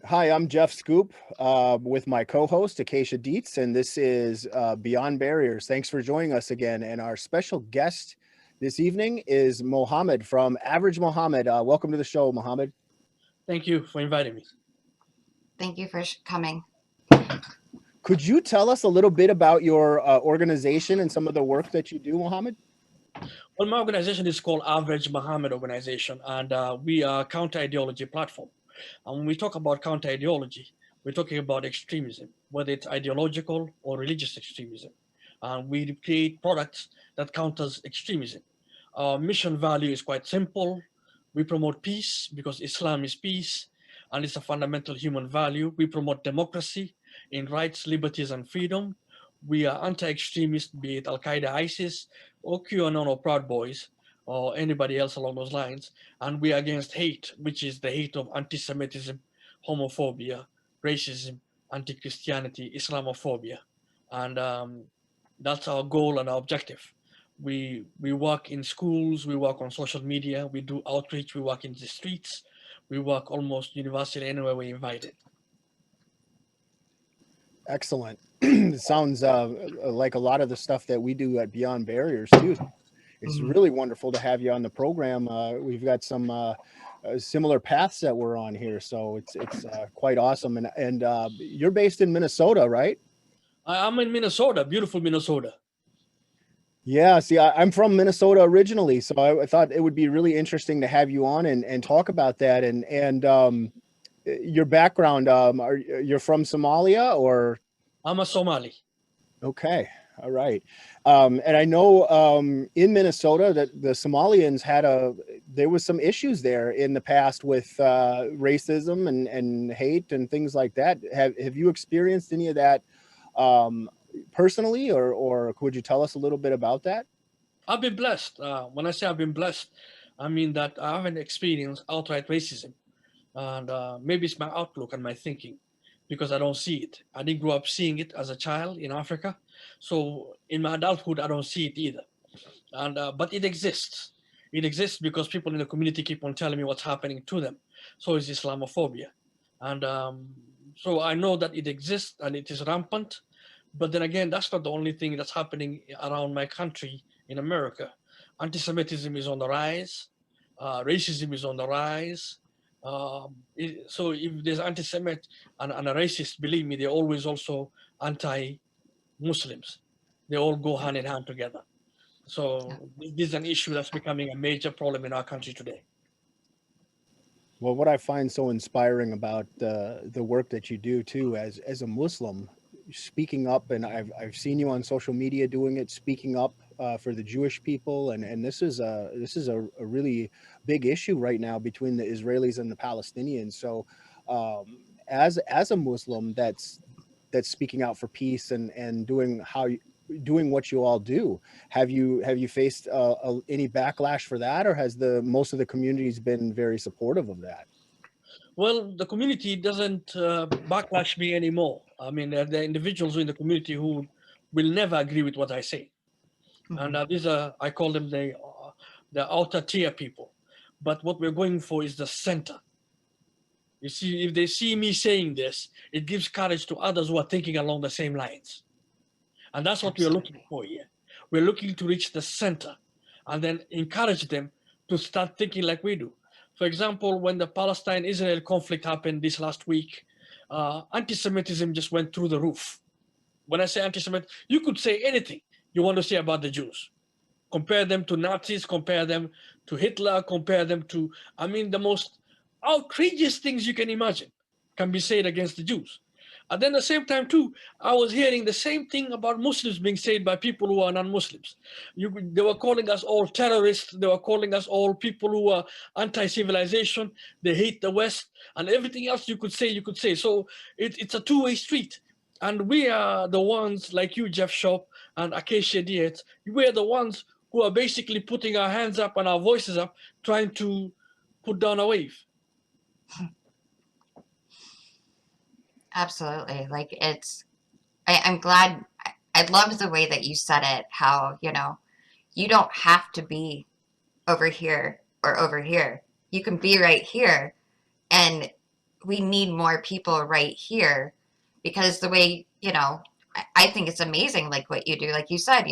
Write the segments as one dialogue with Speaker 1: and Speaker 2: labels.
Speaker 1: Hi, I'm Jeff Scoop with my co-host Acacia Dietz, and this is Beyond Barriers. Thanks for joining us again. And our special guest this evening is Mohamed from Average Mohamed. Welcome to the show, Mohamed.
Speaker 2: Thank you for inviting me.
Speaker 3: Thank you for coming.
Speaker 1: Could you tell us a little bit about your organization and some of the work that you do, Mohamed?
Speaker 2: Well, my organization is called Average Mohammed Organization, and we are a counter-ideology platform. And when we talk about counter-ideology, we're talking about extremism, whether it's ideological or religious extremism. And we create products that counters extremism. Our mission value is quite simple. We promote peace because Islam is peace, and it's a fundamental human value. We promote democracy in rights, liberties, and freedom. We are anti-extremist, be it Al-Qaeda, ISIS, or QAnon or Proud Boys, or anybody else along those lines. And we are against hate, which is the hate of anti-Semitism, homophobia, racism, anti-Christianity, Islamophobia. And that's our goal and our objective. We work in schools, we work on social media, we do outreach, we work in the streets, we work almost universally anywhere we're invited.
Speaker 1: Excellent. It sounds like a lot of the stuff that we do at Beyond Barriers too. It's really wonderful to have you on the program. We've got some similar paths that we're on here, so it's quite awesome. And you're based in Minnesota, right?
Speaker 2: I'm in Minnesota, beautiful Minnesota.
Speaker 1: Yeah, see, I'm from Minnesota originally, so I thought it would be really interesting to have you on and talk about that. And your background, you're from Somalia or?
Speaker 2: I'm a Somali.
Speaker 1: Okay, all right. And I know in Minnesota that the Somalians there was some issues there in the past with racism and hate and things like that. Have you experienced any of that personally, or could you tell us a little bit about that?
Speaker 2: I've been blessed. When I say I've been blessed, I mean that I haven't experienced outright racism. And maybe it's my outlook and my thinking because I don't see it. I didn't grow up seeing it as a child in Africa. So in my adulthood, I don't see it either. And but it exists. It exists because people in the community keep on telling me what's happening to them. So is Islamophobia. And so I know that it exists and it is rampant. But then again, that's not the only thing that's happening around my country in America. Anti-Semitism is on the rise. Racism is on the rise. So if there's anti-Semite and a racist, believe me, they're always also anti-Muslims. They all go hand in hand together. So this is an issue that's becoming a major problem in our country today.
Speaker 1: Well, what I find so inspiring about the work that you do too, as a Muslim, speaking up, and I've seen you on social media doing it, speaking up for the Jewish people, and this is a really big issue right now between the Israelis and the Palestinians. So, as a Muslim that's speaking out for peace and doing what you all do, have you faced any backlash for that, or has most of the communities been very supportive of that?
Speaker 2: Well, the community doesn't backlash me anymore. I mean, there are individuals in the community who will never agree with what I say. And these are, I call them the outer tier people. But what we're going for is the center. You see, if they see me saying this, it gives courage to others who are thinking along the same lines. And that's what we're looking for here. We're looking to reach the center and then encourage them to start thinking like we do. For example, when the Palestine-Israel conflict happened this last week, anti-Semitism just went through the roof. When I say anti-Semitic, you could say anything you want to say about the Jews. Compare them to Nazis, compare them to Hitler, compare them to, I mean, the most outrageous things you can imagine can be said against the Jews. And then at the same time too, I was hearing the same thing about Muslims being said by people who are non-Muslims. They were calling us all terrorists. They were calling us all people who are anti-civilization. They hate the West and everything else you could say. So it's a two-way street. And we are the ones like you, Jeff Shop and Acacia Dietz. We're the ones who are basically putting our hands up and our voices up, trying to put down a wave.
Speaker 3: Absolutely. Like I'm glad, I love the way that you said it, how, you don't have to be over here or over here. You can be right here. And we need more people right here, because the way, I think it's amazing, like what you do, like you said,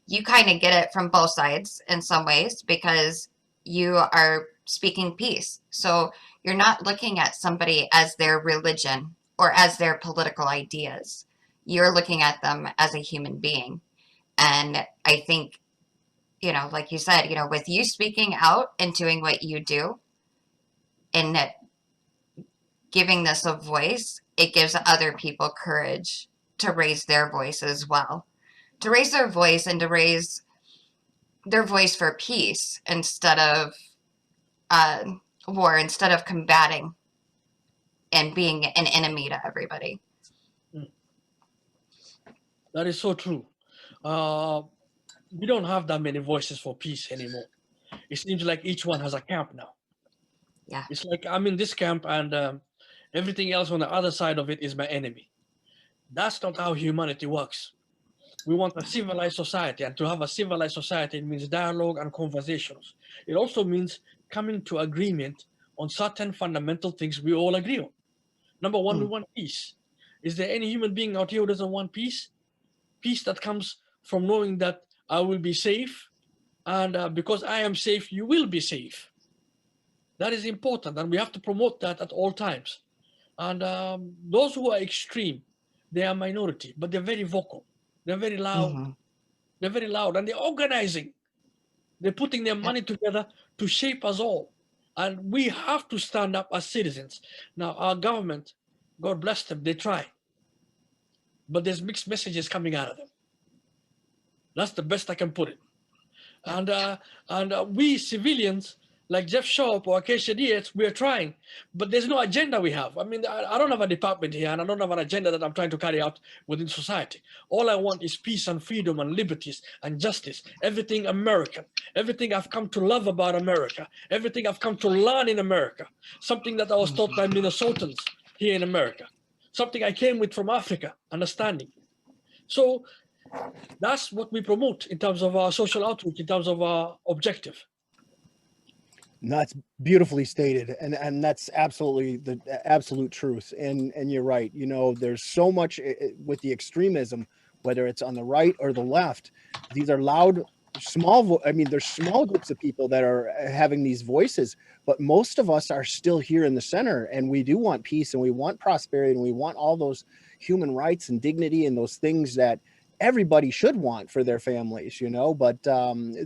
Speaker 3: you kind of get it from both sides in some ways, because you are speaking peace. So you're not looking at somebody as their religion or as their political ideas. You're looking at them as a human being. And I think, like you said, with you speaking out and doing what you do and giving this a voice, it gives other people courage to raise their voice as well. To raise their voice and to raise their voice for peace instead of uh, war, instead of combating and being an enemy to everybody.
Speaker 2: That is so true. Uh, we don't have that many voices for peace anymore. It seems like each one has a camp now.
Speaker 3: Yeah.
Speaker 2: It's like I'm in this camp, and everything else on the other side of it is my enemy. That's not how humanity works. We want a civilized society, and to have a civilized society, it means dialogue and conversations. It also means coming to agreement on certain fundamental things we all agree on. Number one, we want peace. Is there any human being out here who doesn't want peace? Peace that comes from knowing that I will be safe, and because I am safe, you will be safe. That is important, and we have to promote that at all times. And those who are extreme, they are minority, but they're very vocal. They're very loud.
Speaker 3: Mm-hmm.
Speaker 2: They're very loud, and they're organizing. They're putting their
Speaker 3: Yep.
Speaker 2: money together to shape us all. And we have to stand up as citizens. Now, our government, God bless them, they try. But there's mixed messages coming out of them. That's the best I can put it.
Speaker 3: Yep.
Speaker 2: And we civilians, like Jeff Sharp or Acacia Diaz, we're trying, but there's no agenda we have. I mean, I don't have a department here, and I don't have an agenda that I'm trying to carry out within society. All I want is peace and freedom and liberties and justice, everything American, everything I've come to love about America, everything I've come to learn in America, something that I was taught by Minnesotans here in America, something I came with from Africa, understanding. So that's what we promote in terms of our social outreach, in terms of our objective.
Speaker 1: And that's beautifully stated, and that's absolutely the absolute truth. And you're right. There's so much with the extremism, whether it's on the right or the left. These are loud, I mean, there's small groups of people that are having these voices, but most of us are still here in the center, and we do want peace, and we want prosperity, and we want all those human rights and dignity and those things that everybody should want for their families, but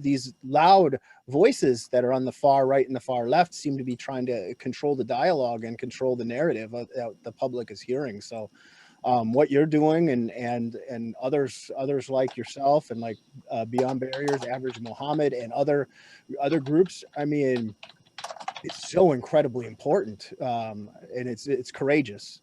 Speaker 1: these loud voices that are on the far right and the far left seem to be trying to control the dialogue and control the narrative that the public is hearing. So what you're doing and others like yourself and like Beyond Barriers, Average Mohamed, and other groups, I mean, it's so incredibly important, and it's courageous.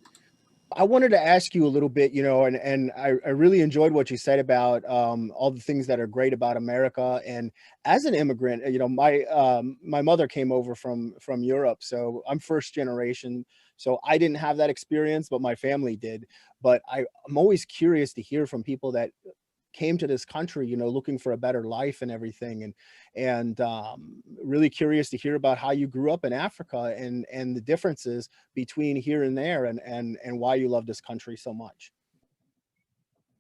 Speaker 1: I wanted to ask you a little bit, and I really enjoyed what you said about all the things that are great about America. And as an immigrant, my mother came over from Europe, so I'm first generation. So I didn't have that experience, but my family did. But I'm always curious to hear from people that came to this country, looking for a better life and everything, and really curious to hear about how you grew up in Africa and the differences between here and there, and why you love this country so much.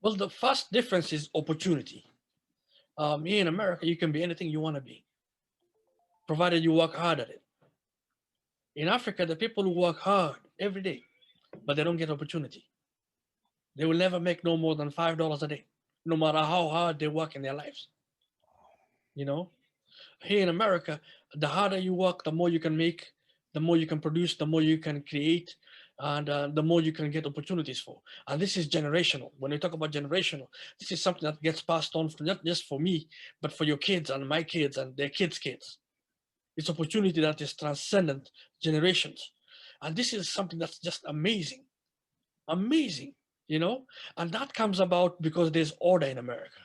Speaker 2: Well, the first difference is opportunity. Here in America, you can be anything you want to be, provided you work hard at it. In Africa, the people who work hard every day, but they don't get opportunity. They will never make no more than $5 a day, no matter how hard they work in their lives. Here in America, the harder you work, the more you can make, the more you can produce, the more you can create, and the more you can get opportunities for. And this is generational. When we talk about generational, this is something that gets passed on not just for me, but for your kids and my kids and their kids' kids. It's opportunity that is transcendent generations. And this is something that's just amazing. Amazing, And that comes about because there's order in America.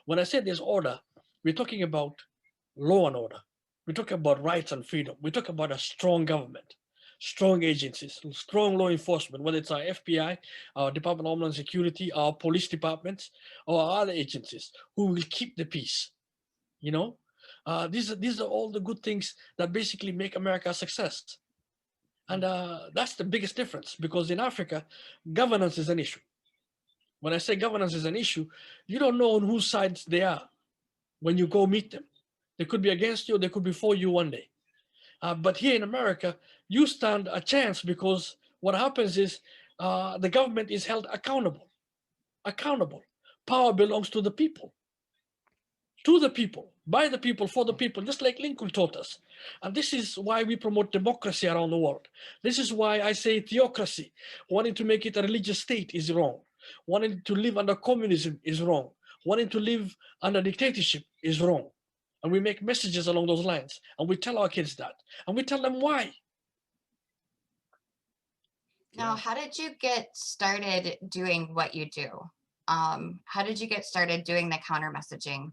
Speaker 2: When I say there's order, we're talking about law and order. We talk about rights and freedom. We talk about a strong government, strong agencies, strong law enforcement, whether it's our FBI, our Department of Homeland Security, our police departments, or other agencies who will keep the peace. These are all the good things that basically make America a success. And that's the biggest difference, because in Africa, governance is an issue. When I say governance is an issue, you don't know on whose sides they are when you go meet them. They could be against you, they could be for you one day. But here in America, you stand a chance, because what happens is the government is held accountable. Accountable. Power belongs to the people. To the people, by the people, for the people, just like Lincoln taught us. And this is why we promote democracy around the world. This is why I say theocracy. Wanting to make it a religious state is wrong. Wanting to live under communism is wrong. Wanting to live under dictatorship is wrong. And we make messages along those lines. And we tell our kids that. And we tell them why.
Speaker 3: Now, how did you get started doing what you do? How did you get started doing the counter messaging?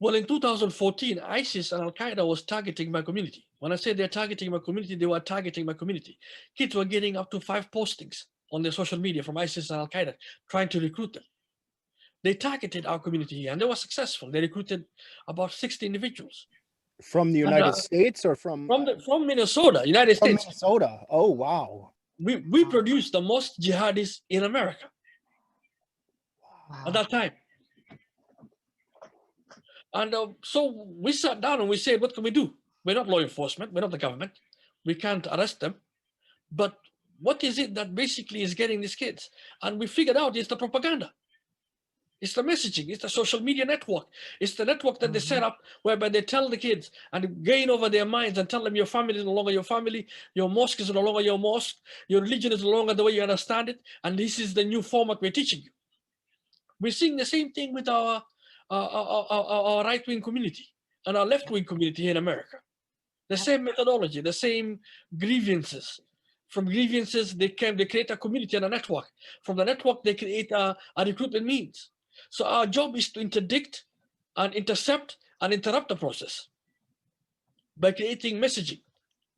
Speaker 2: Well, in 2014, ISIS and Al-Qaeda was targeting my community. When I say they're targeting my community, they were targeting my community. Kids were getting up to 5 postings on their social media from ISIS and Al-Qaeda, trying to recruit them. They targeted our community here, and they were successful. They recruited about 60 individuals.
Speaker 1: From the United States or from
Speaker 2: Minnesota, United States.
Speaker 1: Minnesota. Oh, wow.
Speaker 2: We produced the most jihadis in America at that time. And so we sat down and we said, what can we do? We're not law enforcement. We're not the government. We can't arrest them. But what is it that basically is getting these kids? And we figured out it's the propaganda. It's the messaging. It's the social media network. It's the network that they set up whereby they tell the kids and gain over their minds and tell them your family is no longer your family. Your mosque is no longer your mosque. Your religion is no longer the way you understand it. And this is the new format we're teaching you. We're seeing the same thing with our right-wing community and our left-wing community here in America. The same methodology, the same grievances. From grievances, they create a community and a network. From the network, they create a recruitment means. So our job is to interdict and intercept and interrupt the process by creating messaging.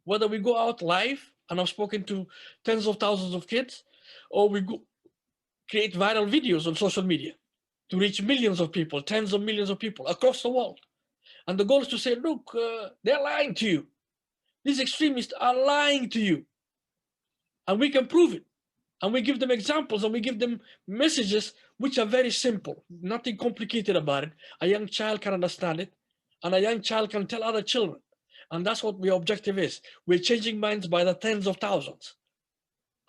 Speaker 2: Whether we go out live, and I've spoken to tens of thousands of kids, or we create viral videos on social media to reach millions of people, tens of millions of people across the world. And the goal is to say, look, they're lying to you. These extremists are lying to you. And we can prove it. And we give them examples and we give them messages which are very simple, nothing complicated about it. A young child can understand it, and a young child can tell other children. And that's what the objective is. We're changing minds by the tens of thousands.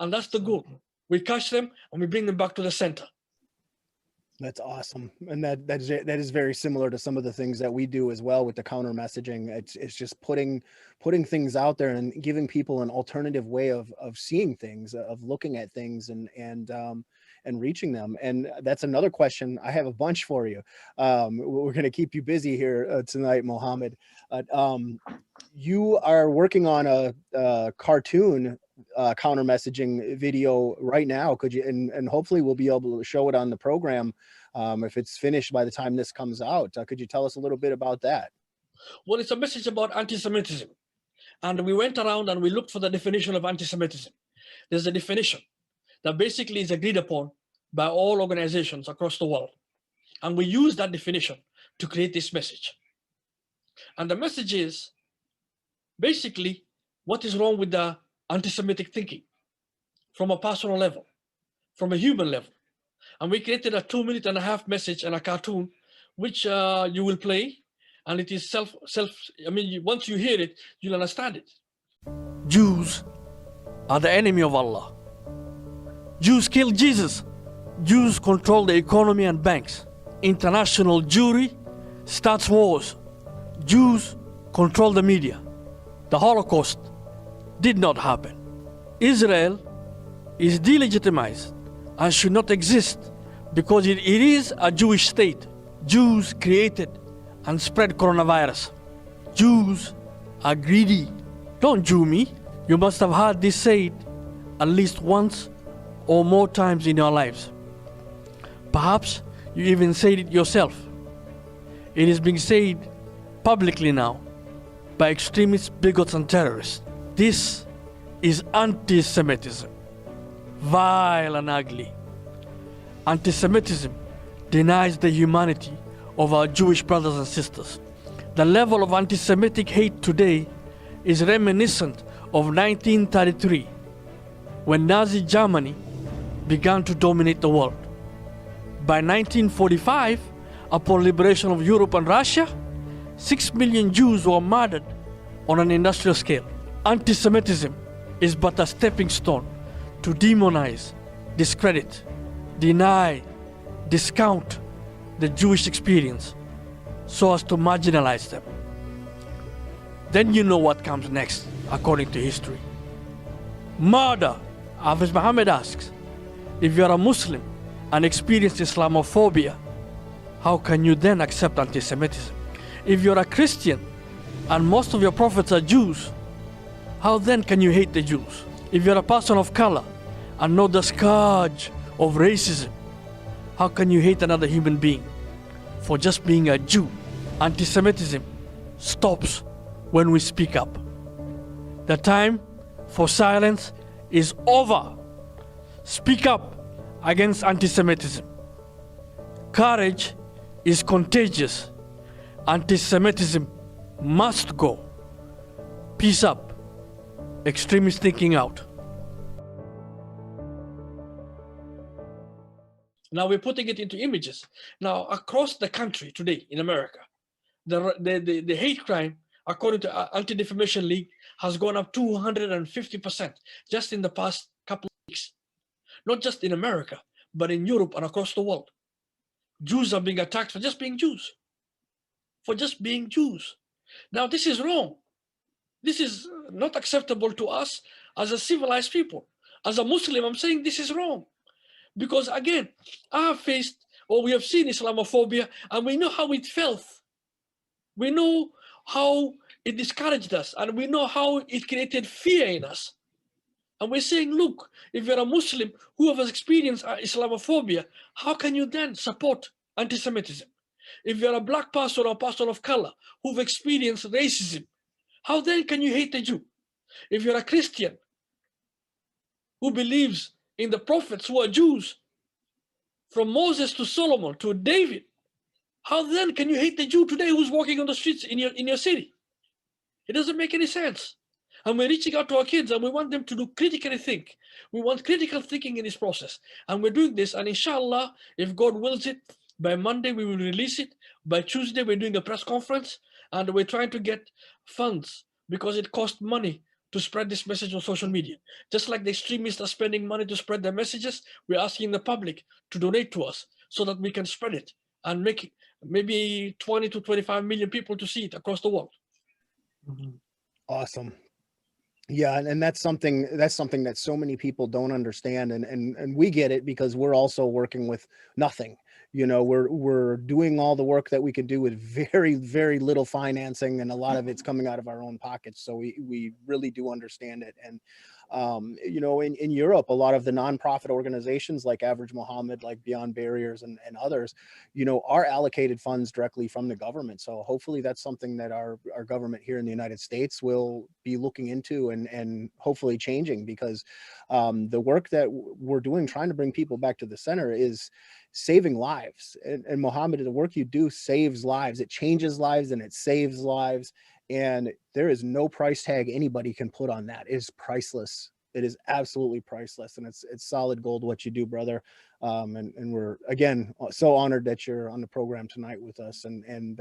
Speaker 2: And that's the goal. We catch them and we bring them back to the center.
Speaker 1: That's awesome. And that is very similar to some of the things that we do as well with the counter messaging. It's just putting things out there and giving people an alternative way of seeing things, of looking at things and reaching them. And that's another question. I have a bunch for you. We're going to keep you busy here tonight, Mohamed. You are working on a cartoon counter messaging video right now. Could you, and hopefully we'll be able to show it on the program if it's finished by the time this comes out. Could you tell us a little bit about that?
Speaker 2: Well, it's a message about anti-Semitism. And we went around and we looked for the definition of anti-Semitism. There's a definition that basically is agreed upon by all organizations across the world. And we use that definition to create this message. And the message is basically what is wrong with the anti-Semitic thinking from a personal level, from a human level. And we created a 2.5-minute message and a cartoon, which you will play. And it is once you hear it, you'll understand it. Jews are the enemy of Allah. Jews killed Jesus. Jews control the economy and banks. International Jewry starts wars. Jews control the media. The Holocaust did not happen. Israel is delegitimized and should not exist because it is a Jewish state. Jews created and spread coronavirus. Jews are greedy. Don't Jew me. You must have heard this said at least once or more times in your lives. Perhaps you even said it yourself. It is being said publicly now by extremists, bigots, and terrorists. This is anti-Semitism, vile and ugly. Anti-Semitism denies the humanity of our Jewish brothers and sisters. The level of anti-Semitic hate today is reminiscent of 1933, when Nazi Germany began to dominate the world. By 1945, upon liberation of Europe and Russia, 6 million Jews were murdered on an industrial scale. Anti-Semitism is but a stepping stone to demonize, discredit, deny, discount the Jewish experience so as to marginalize them. Then you know what comes next, according to history. Murder. As Mohamed asks, if you are a Muslim and experience Islamophobia, how can you then accept anti-Semitism? If you're a Christian and most of your prophets are Jews, how then can you hate the Jews? If you're a person of color and know the scourge of racism, how can you hate another human being for just being a Jew? Anti-Semitism stops when we speak up. The time for silence is over. Speak up against anti-Semitism. Courage is contagious. Anti-Semitism must go. Peace up. Extremist thinking out. Now we're putting it into images. Now across the country today in America, the hate crime, according to Anti-Defamation League, has gone up 250% just in the past couple of weeks. Not just in America, but in Europe and across the world. Jews are being attacked for just being Jews. For just being Jews. Now this is wrong. This is not acceptable to us as a civilized people. As a Muslim, I'm saying this is wrong. Because again, I have faced, or we have seen Islamophobia, and we know how it felt. We know how it discouraged us, and we know how it created fear in us. And we're saying, look, if you're a Muslim who has experienced Islamophobia, how can you then support anti-Semitism? If you're a black person or a person of color who've experienced racism, how then can you hate a Jew? If you're a Christian who believes in the prophets who are Jews, from Moses to Solomon to David, how then can you hate the Jew today who's walking on the streets in your city? It doesn't make any sense. And we're reaching out to our kids and we want them to do critically think. We want critical thinking in this process. And we're doing this, and inshallah, if God wills it, by Monday we will release it. By Tuesday we're doing a press conference, and we're trying to get funds because it costs money to spread this message on social media. Just like the extremists are spending money to spread their messages, we're asking the public to donate to us so that we can spread it and make maybe 20 to 25 million people to see it across the world.
Speaker 1: Awesome. Yeah, and that's something that so many people don't understand, and we get it because we're also working with nothing. You know, we're doing all the work that we can do with very, very little financing, and a lot of it's coming out of our own pockets. So we really do understand it. And you know, in Europe, a lot of the nonprofit organizations like Average Mohamed, like Beyond Barriers, and others, you know, are allocated funds directly from the government. So hopefully that's something that our government here in the United States will be looking into and hopefully changing, because the work that we're doing, trying to bring people back to the center, is saving lives. And Mohamed, the work you do saves lives. It changes lives and it saves lives. And there is no price tag anybody can put on that. It is priceless. It is absolutely priceless. And it's solid gold what you do, brother. And we're, again, so honored that you're on the program tonight with us, and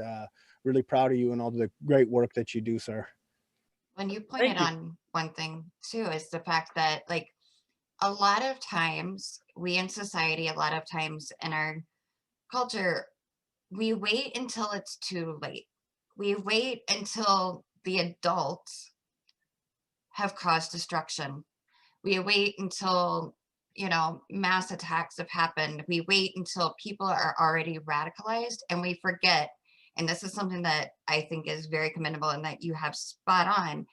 Speaker 1: really proud of you and all the great work that you do, sir.
Speaker 3: When you pointed on one thing too, is the fact that, like, a lot of times we in society, a lot of times in our culture, we wait until it's too late. We wait until the adults have caused destruction. We wait until, you know, mass attacks have happened. We wait until people are already radicalized, and we forget. And this is something that I think is very commendable and that you have spot on.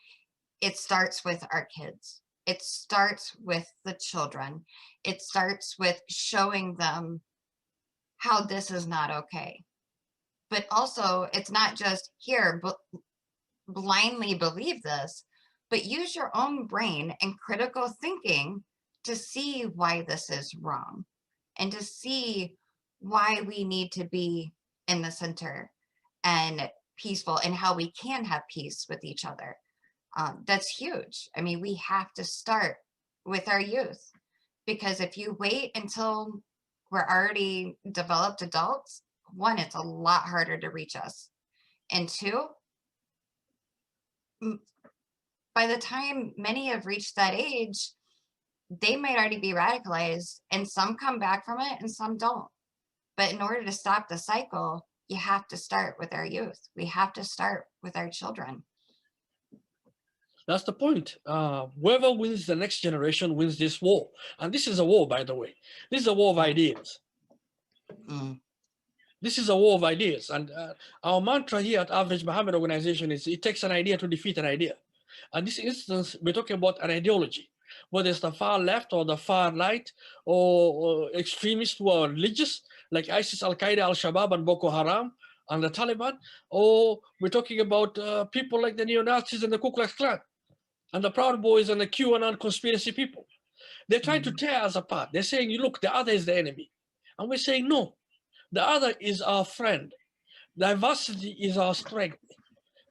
Speaker 3: It starts with our kids. It starts with the children. It starts with showing them how this is not okay. But also, it's not just here, but blindly believe this, but use your own brain and critical thinking to see why this is wrong and to see why we need to be in the center and peaceful, and how we can have peace with each other. That's huge. I mean, we have to start with our youth, because if you wait until we're already developed adults, one, it's a lot harder to reach us. And two, by the time many have reached that age, they might already be radicalized, and some come back from it and some don't. But in order to stop the cycle, you have to start with our youth. We have to start with our children.
Speaker 2: That's the point. Whoever wins the next generation wins this war. And this is a war, by the way. This is a war of ideas. This is a war of ideas. And our mantra here at Average Mohammed Organization is it takes an idea to defeat an idea. In this instance, we're talking about an ideology, whether it's the far left or the far right, or extremists who are religious, like ISIS, Al-Qaeda, Al-Shabaab, and Boko Haram, and the Taliban, or we're talking about people like the neo-Nazis and the Ku Klux Klan, and the Proud Boys and the QAnon conspiracy people. They're trying to tear us apart. They're saying, look, the other is the enemy. And we're saying, no, the other is our friend. Diversity is our strength.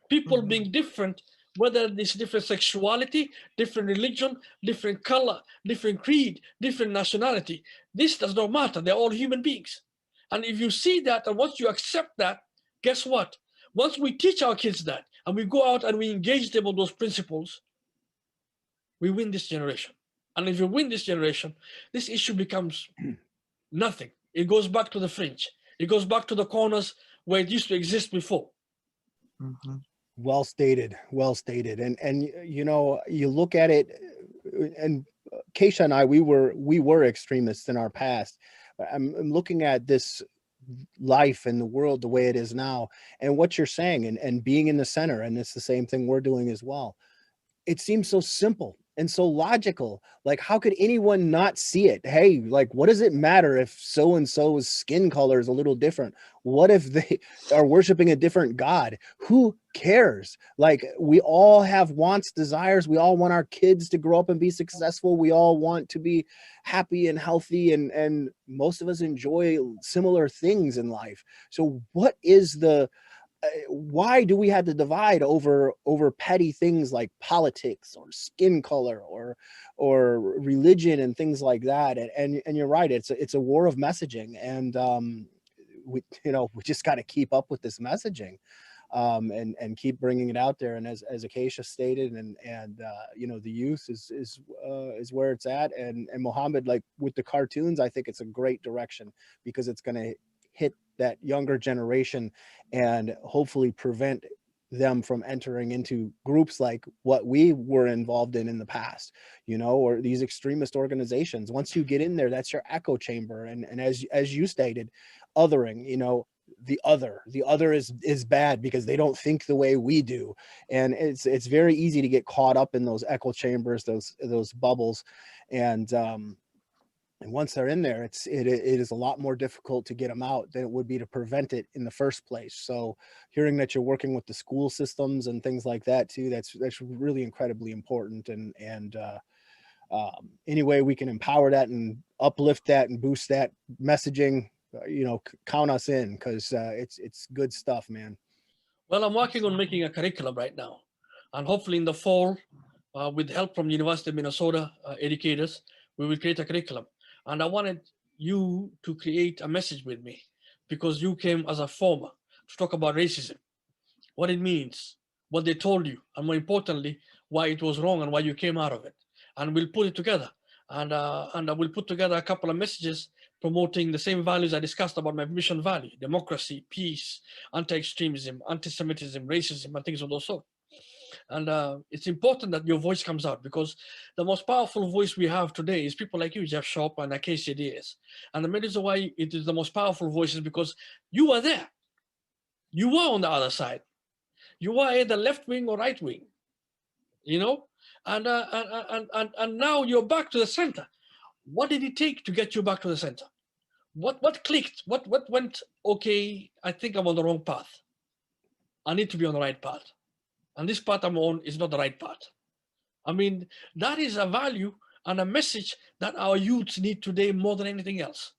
Speaker 2: People being different, whether it's different sexuality, different religion, different color, different creed, different nationality, this does not matter. They're all human beings. And if you see that, and once you accept that, guess what? Once we teach our kids that, and we go out and we engage them on those principles, we win this generation. And if you win this generation, this issue becomes nothing. It goes back to the fringe. It goes back to the corners where it used to exist before.
Speaker 1: Well stated, well stated. And you know, you look at it, and Keisha and I, we were extremists in our past. I'm looking at this life and the world the way it is now, and what you're saying, and being in the center, and it's the same thing we're doing as well. It seems so simple and so logical. Like, how could anyone not see it? Hey, like, what does it matter if so-and-so's skin color is a little different? What if they are worshiping a different God? Who cares? Like, we all have wants, desires. We all want our kids to grow up and be successful. We all want to be happy and healthy, and most of us enjoy similar things in life. So what is the why do we have to divide over petty things like politics or skin color or religion and things like that? And you're right, it's a war of messaging, and we just got to keep up with this messaging, and keep bringing it out there. And as Acacia stated, and the youth is where it's at. And Mohammed, like with the cartoons, I think it's a great direction, because it's going to hit that younger generation and hopefully prevent them from entering into groups like what we were involved in the past, or these extremist organizations. Once you get in there, that's your echo chamber. And as you stated, othering, the other is bad because they don't think the way we do. And it's very easy to get caught up in those echo chambers, those bubbles. And once they're in there, it is a lot more difficult to get them out than it would be to prevent it in the first place. So hearing that you're working with the school systems and things like that too, that's really incredibly important. And any way we can empower that and uplift that and boost that messaging, count us in, because it's good stuff, man.
Speaker 2: Well, I'm working on making a curriculum right now, and hopefully in the fall, with help from the University of Minnesota educators, we will create a curriculum. And I wanted you to create a message with me, because you came as a former to talk about racism, what it means, what they told you, and more importantly, why it was wrong and why you came out of it. And we'll put it together. And I will put together a couple of messages promoting the same values I discussed about my mission value: democracy, peace, anti-extremism, anti-Semitism, racism, and things of those sort. And it's important that your voice comes out, because the most powerful voice we have today is people like you, Jeff Sharp and Acacia Diaz. And the main reason why it is the most powerful voice is because you were there. You were on the other side. You were either left wing or right wing, and now you're back to the center. What did it take to get you back to the center? What clicked? What went, okay, I think I'm on the wrong path. I need to be on the right path. And this path I'm on is not the right path. I mean, that is a value and a message that our youths need today more than anything else.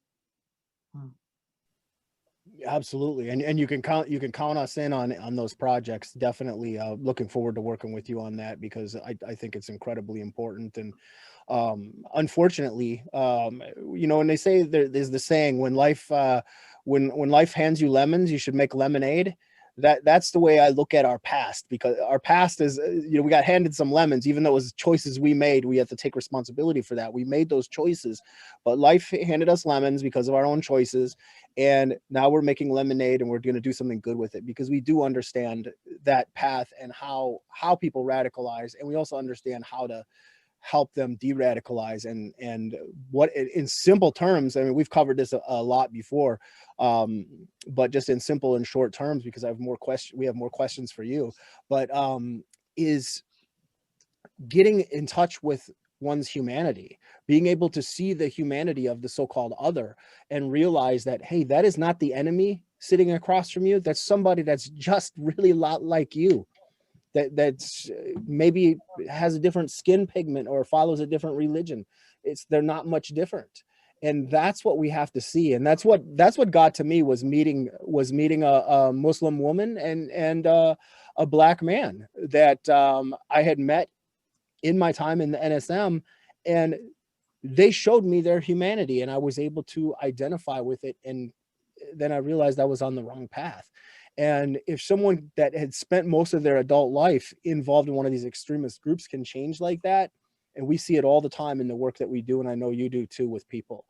Speaker 1: Absolutely, and you can count us in on those projects. Definitely, looking forward to working with you on that, because I think it's incredibly important. And unfortunately, when they say there's the saying, when life when life hands you lemons, you should make lemonade. That's the way I look at our past, because our past is, we got handed some lemons. Even though it was choices we made, we have to take responsibility for that. We made those choices, but life handed us lemons because of our own choices, and now we're making lemonade, and we're going to do something good with it, because we do understand that path and how people radicalize, and we also understand how to help them de-radicalize. And what, in simple terms, I mean, we've covered this a lot before, but just in simple and short terms, because we have more questions for you, but is getting in touch with one's humanity, being able to see the humanity of the so-called other, and realize that, hey, that is not the enemy sitting across from you. That's somebody that's just really a lot like you, that's maybe has a different skin pigment or follows a different religion. They're not much different. And that's what we have to see. And that's what got to me, was meeting a Muslim woman and a Black man that I had met in my time in the NSM, and they showed me their humanity, and I was able to identify with it. And then I realized I was on the wrong path. And if someone that had spent most of their adult life involved in one of these extremist groups can change like that, and we see it all the time in the work that we do, and I know you do too with people,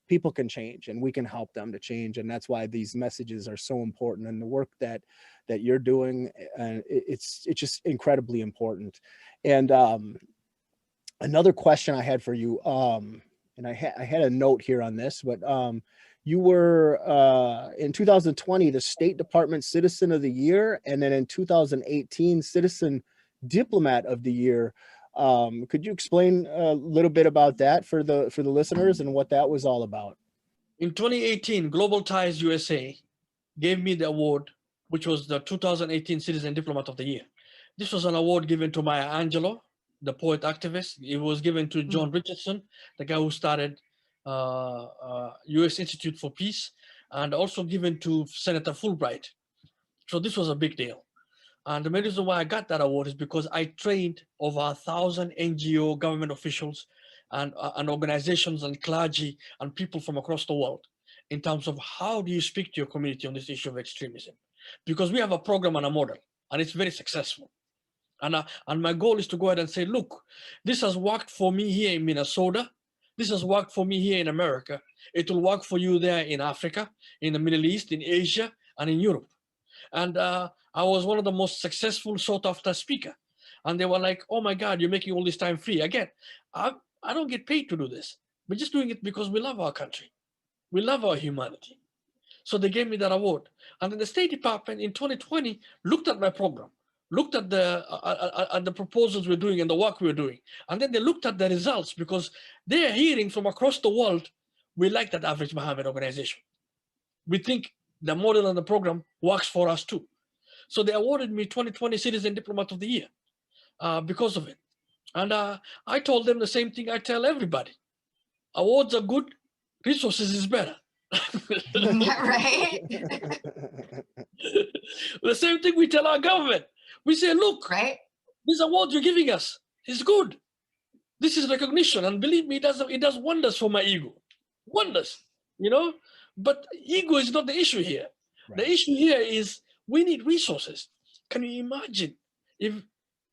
Speaker 1: people can change, and we can help them to change. And that's why these messages are so important, and the work that you're doing, and it's just incredibly important. And another question I had for you, and I had a note here on this, but you were in 2020 the State Department Citizen of the Year, and then in 2018 Citizen Diplomat of the Year. Could you explain a little bit about that for the listeners, and what that was all about?
Speaker 2: In 2018, Global Ties USA gave me the award, which was the 2018 Citizen Diplomat of the Year. This was an award given to Maya Angelou, the poet activist. It was given to John Richardson, the guy who started U.S. Institute for Peace, and also given to Senator Fulbright. So this was a big deal. And the main reason why I got that award is because I trained over 1,000 NGO government officials and organizations and clergy and people from across the world in terms of how do you speak to your community on this issue of extremism. Because we have a program and a model, and it's very successful. And my goal is to go ahead and say, look, this has worked for me here in Minnesota. This has worked for me here in America. It will work for you there in Africa, in the Middle East, in Asia, and in Europe. And I was one of the most successful sought after speaker. And they were like, oh my God, you're making all this time free. Again, I don't get paid to do this. We're just doing it because we love our country. We love our humanity. So they gave me that award. And then the State Department in 2020 looked at my program, looked at the proposals we're doing and the work we're doing. And then they looked at the results, because they're hearing from across the world, we like that Average Mohamed organization. We think the model and the program works for us too. So they awarded me 2020 Citizen Diplomat of the Year because of it. And I told them the same thing I tell everybody. Awards are good, resources is better.
Speaker 3: Right?
Speaker 2: The same thing we tell our government. We say, look,
Speaker 3: Right?
Speaker 2: this award you're giving us is good. This is recognition. And believe me, it does wonders for my ego. Wonders, But ego is not the issue here. Right. The issue here is we need resources. Can you imagine if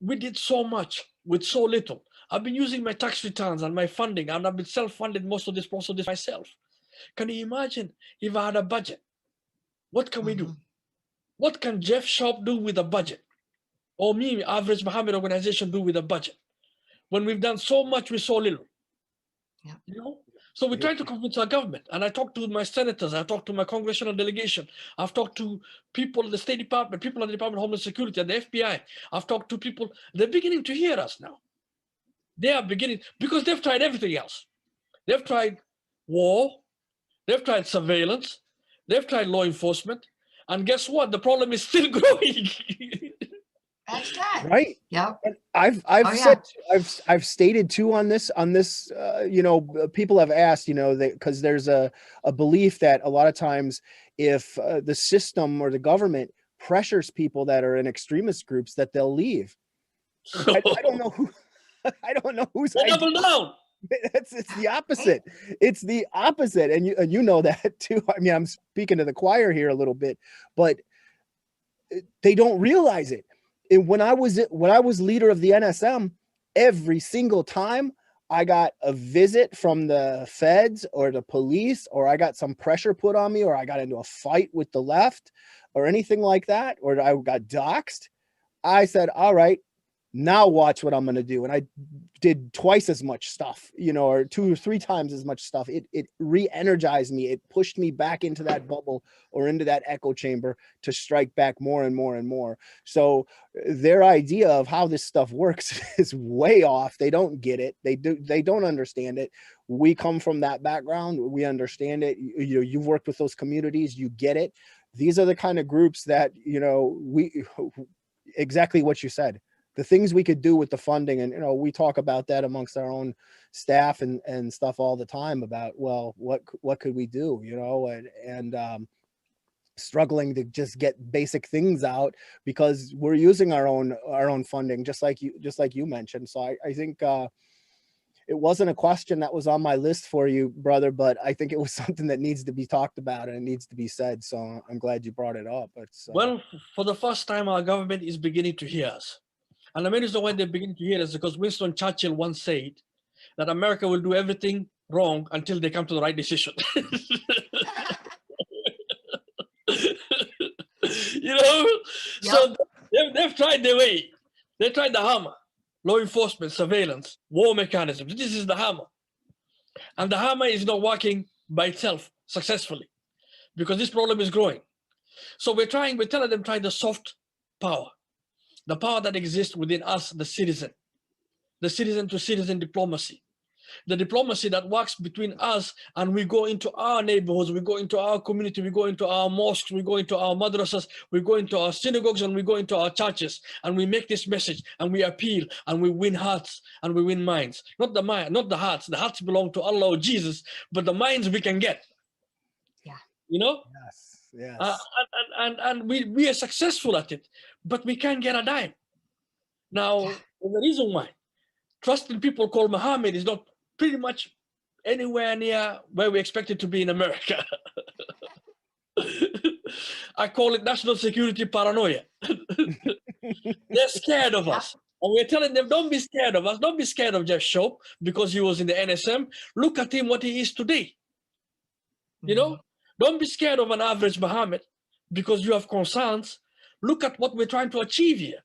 Speaker 2: we did so much with so little? I've been using my tax returns and my funding, and I've been self-funded most of this myself. Can you imagine if I had a budget? What can we do? What can Jeff Sharp do with a budget? Or me, Average Mohamed organization, do with a budget? When we've done so much with so little. Yeah. So we try to convince our government. And I talked to my senators, I talked to my congressional delegation, I've talked to people in the State Department, people in the Department of Homeland Security and the FBI. I've talked to people, they're beginning to hear us now. They are beginning, because they've tried everything else. They've tried war, they've tried surveillance, they've tried law enforcement, and guess what? The problem is still growing.
Speaker 3: That's that.
Speaker 1: Right.
Speaker 3: Yep.
Speaker 1: And I've
Speaker 3: Oh yeah.
Speaker 1: said I've stated too on this people have asked, because there's a belief that a lot of times if the system or the government pressures people that are in extremist groups that they'll leave. I don't know who I don't know whose
Speaker 2: They
Speaker 1: idea.
Speaker 2: double down.
Speaker 1: It's the opposite. It's the opposite, and you know that too. I mean, I'm speaking to the choir here a little bit, but they don't realize it. And when I was leader of the NSM, every single time I got a visit from the feds or the police, or I got some pressure put on me, or I got into a fight with the left or anything like that, or I got doxxed, I said, all right, now watch what I'm going to do. And I did twice as much stuff, or 2 or 3 times as much stuff. It re-energized me. It pushed me back into that bubble or into that echo chamber to strike back more and more and more. So their idea of how this stuff works is way off. They don't get it. They don't understand it. We come from that background. We understand it. You've worked with those communities. You get it. These are the kind of groups that, exactly what you said. The things we could do with the funding, and we talk about that amongst our own staff and stuff all the time about, well, what could we do, and struggling to just get basic things out because we're using our own funding, just like you mentioned. So I think it wasn't a question that was on my list for you, brother, but I think it was something that needs to be talked about and it needs to be said. So I'm glad you brought it up.
Speaker 2: Well, for the first time, our government is beginning to hear us. And the main reason why they're beginning to hear us is because Winston Churchill once said that America will do everything wrong until they come to the right decision. So they've tried their way. They tried the hammer, law enforcement, surveillance, war mechanisms. This is the hammer. And the hammer is not working by itself successfully because this problem is growing. So we're telling them, try the soft power, the power that exists within us, the citizen to citizen diplomacy, the diplomacy that works between us, and we go into our neighborhoods, we go into our community, we go into our mosques, we go into our madrasas, we go into our synagogues, and we go into our churches, and we make this message, and we appeal, and we win hearts, and we win minds. Not the mind, not the hearts. The hearts belong to Allah or Jesus, but the minds we can get.
Speaker 3: Yeah.
Speaker 1: Yes.
Speaker 2: And we are successful at it, but we can't get a dime. Now, the reason why trusting people called Mohamed is not pretty much anywhere near where we expect it to be in America. I call it national security paranoia. They're scared of us. And we're telling them, don't be scared of us. Don't be scared of Jeff Shope because he was in the NSM. Look at him, what he is today. Don't be scared of an average Mohamed because you have concerns. Look at what we're trying to achieve here.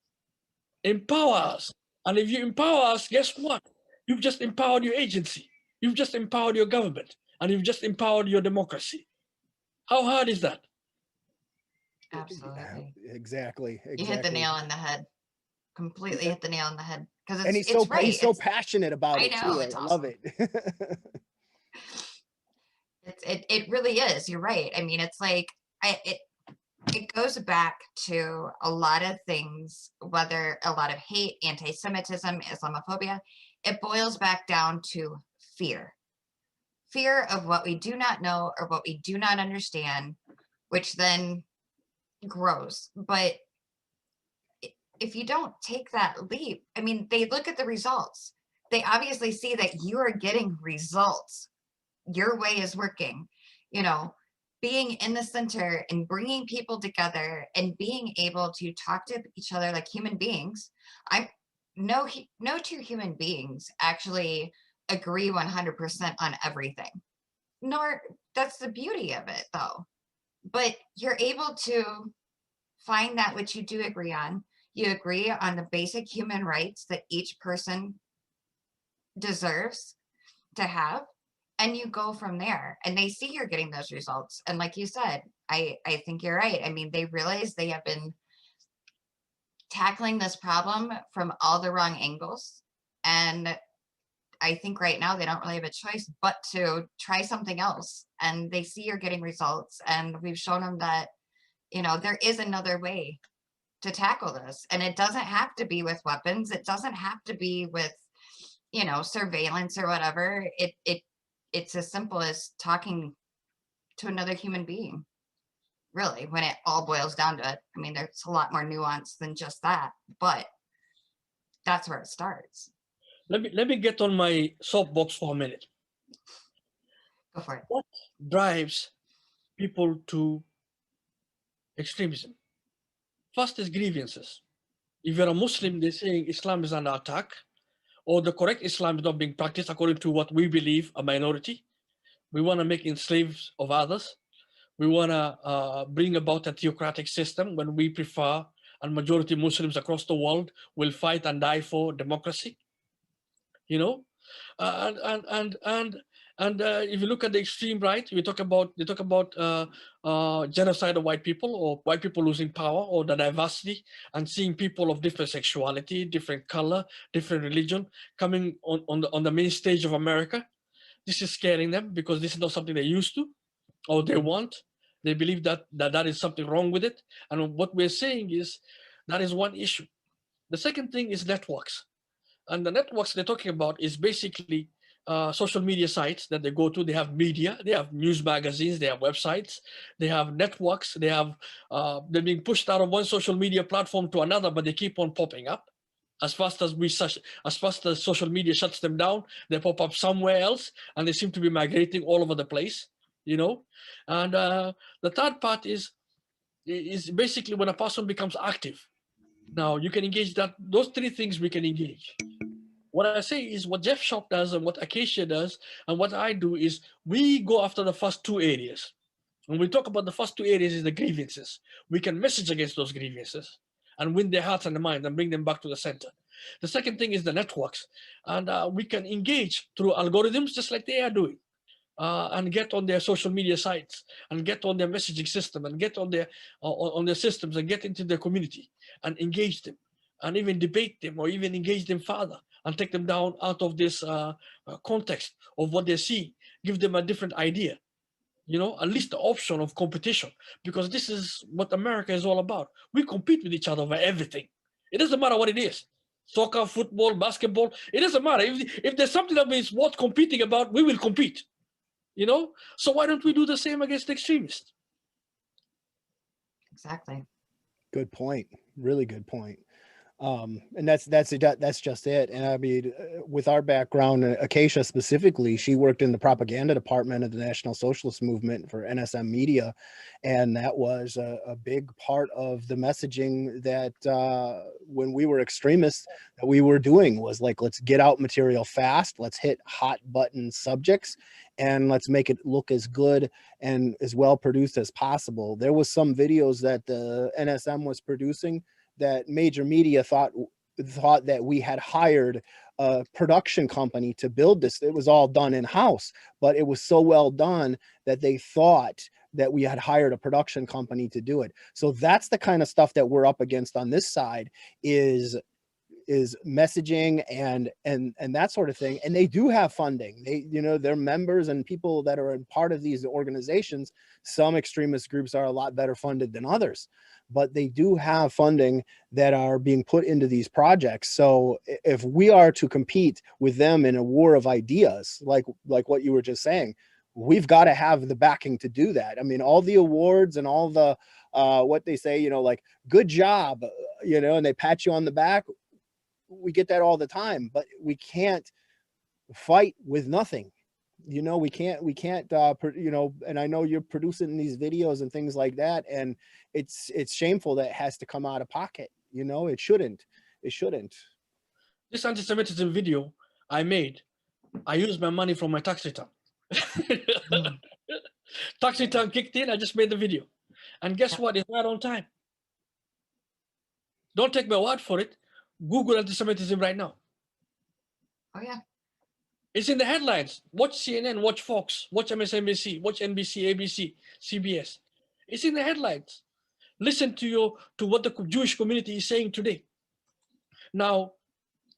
Speaker 2: Empower us. And if you empower us, guess what? You've just empowered your agency. You've just empowered your government. And you've just empowered your democracy. How hard is that?
Speaker 3: Absolutely.
Speaker 1: Exactly.
Speaker 3: You hit the nail on the head. Completely hit the nail on the head. Because
Speaker 1: and he's so passionate about it too. I love it.
Speaker 3: It really is. You're right. I mean, it's like it goes back to a lot of things, whether a lot of hate, anti-Semitism, Islamophobia. It boils back down to fear. Fear of what we do not know or what we do not understand, which then grows. But if you don't take that leap, I mean, they look at the results. They obviously see that you are getting results. Your way is working. Being in the center and bringing people together and being able to talk to each other like human beings. No two human beings actually agree 100% on everything. Nor that's the beauty of it, though. But you're able to find that which you do agree on. You agree on the basic human rights that each person deserves to have. And you go from there, and they see you're getting those results. And like you said, I think you're right. I mean, they realize they have been tackling this problem from all the wrong angles. And I think right now they don't really have a choice but to try something else. And they see you're getting results. And we've shown them that, there is another way. to tackle this. And it doesn't have to be with weapons. It doesn't have to be with, you know, surveillance or whatever. It's as simple as talking to another human being, really, when it all boils down to it. I mean, there's a lot more nuance than just that, but that's where it starts.
Speaker 2: Let me get on my soapbox for a minute.
Speaker 3: Go for it.
Speaker 2: What drives people to extremism? First is grievances. If you're a Muslim, they're saying Islam is under attack, or the correct Islam is not being practiced according to what we believe, a minority. We want to make slaves of others. We want to bring about a theocratic system when we prefer, and majority Muslims across the world will fight and die for democracy. You know, and if you look at the extreme right, they talk about genocide of white people, or white people losing power, or the diversity, and seeing people of different sexuality, different color, different religion coming on the main stage of America. This is scaring them because this is not something they're used to or they want. They believe that is something wrong with it. And what we're saying is that is one issue. The second thing is networks. And the networks they're talking about is basically social media sites that they go to. They have media, they have news magazines, they have websites, they have networks, they're being pushed out of one social media platform to another, but they keep on popping up. As fast as social media shuts them down, they pop up somewhere else, and they seem to be migrating all over the place, you know. And the third part is basically when a person becomes active. Now you can engage those three things we can engage. What I say is what Jeff Shop does and what Acacia does and what I do is we go after the first two areas. When we talk about the first two areas is the grievances. We can message against those grievances and win their hearts and their minds and bring them back to the center. The second thing is the networks. And we can engage through algorithms just like they are doing. And get on their social media sites and get on their messaging system and get on their systems and get into their community and engage them and even debate them or even engage them further and take them down out of this context of what they see, give them a different idea, you know, at least the option of competition, because this is what America is all about. We compete with each other over everything. It doesn't matter what it is. Soccer, football, basketball, it doesn't matter. If there's something that is worth competing about, we will compete. You know, so why don't we do the same against extremists?
Speaker 3: Exactly.
Speaker 1: Good point. Really good point. And that's just it. And I mean, with our background, Acacia specifically, she worked in the propaganda department of the National Socialist Movement for NSM Media, and that was a big part of the messaging that when we were extremists, that we were doing was like, let's get out material fast, let's hit hot button subjects, and let's make it look as good and as well produced as possible. There was some videos that the NSM was producing that major media thought that we had hired a production company to build this. It was all done in-house, but it was so well done that they thought that we had hired a production company to do it. So that's the kind of stuff that we're up against on this side is messaging and that sort of thing. And they do have funding. They, you know, their members and people that are in part of these organizations, some extremist groups are a lot better funded than others, but they do have funding that are being put into these projects. So if we are to compete with them in a war of ideas, like what you were just saying, we've got to have the backing to do that. I mean, all the awards and all the what they say, you know, like good job, you know, and they pat you on the back. We get that all the time, but we can't fight with nothing. You know, we can't, you know, and I know you're producing these videos and things like that, and it's shameful that it has to come out of pocket. You know, it shouldn't.
Speaker 2: This anti-Semitism video I made, I used my money from my tax return. Tax return kicked in, I just made the video. And guess what? It's right on time. Don't take my word for it. Google anti-Semitism right now.
Speaker 3: Oh, yeah.
Speaker 2: It's in the headlines. Watch CNN, watch Fox, watch MSNBC, watch NBC, ABC, CBS. It's in the headlines. Listen to what the Jewish community is saying today. Now,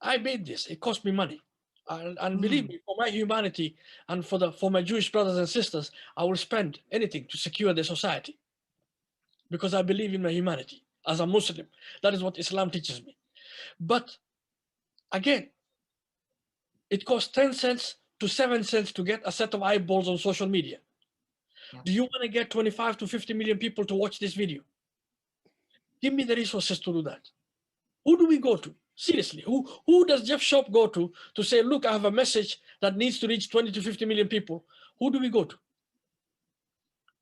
Speaker 2: I made this. It cost me money. And believe me, for my humanity and for my Jewish brothers and sisters, I will spend anything to secure their society because I believe in my humanity. as a Muslim. That is what Islam teaches me. But again, it costs 10 cents to 7 cents to get a set of eyeballs on social media.
Speaker 3: Yep.
Speaker 2: Do you want to get 25 to 50 million people to watch this video? Give me the resources to do that. Who do we go to? Seriously, who does Jeff Shop go to say, look, I have a message that needs to reach 20 to 50 million people? Who do we go to?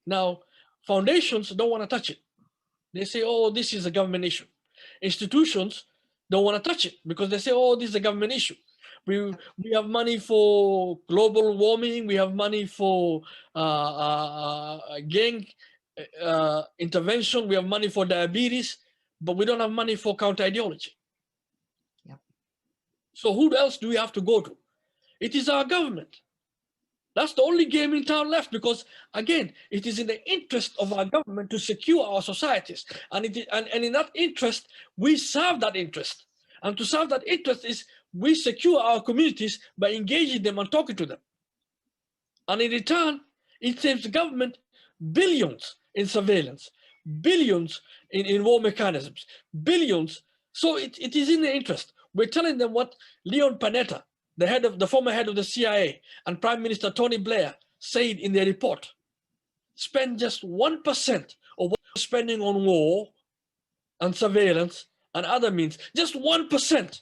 Speaker 2: Now, foundations don't want to touch it. They say, oh, this is a government issue. Institutions don't want to touch it because they say, oh, this is a government issue. We have money for global warming. We have money for gang intervention. We have money for diabetes, but we don't have money for counter ideology.
Speaker 3: Yep.
Speaker 2: So who else do we have to go to? It is our government. That's the only game in town left because, again, it is in the interest of our government to secure our societies. And in that interest, we serve that interest. And to serve that interest is we secure our communities by engaging them and talking to them. And in return, it saves the government billions in surveillance, billions in war mechanisms, billions. So it is in the interest. We're telling them what Leon Panetta, the former head of the CIA, and Prime Minister Tony Blair said in their report. Spend just 1% of what you're spending on war and surveillance and other means, just 1%.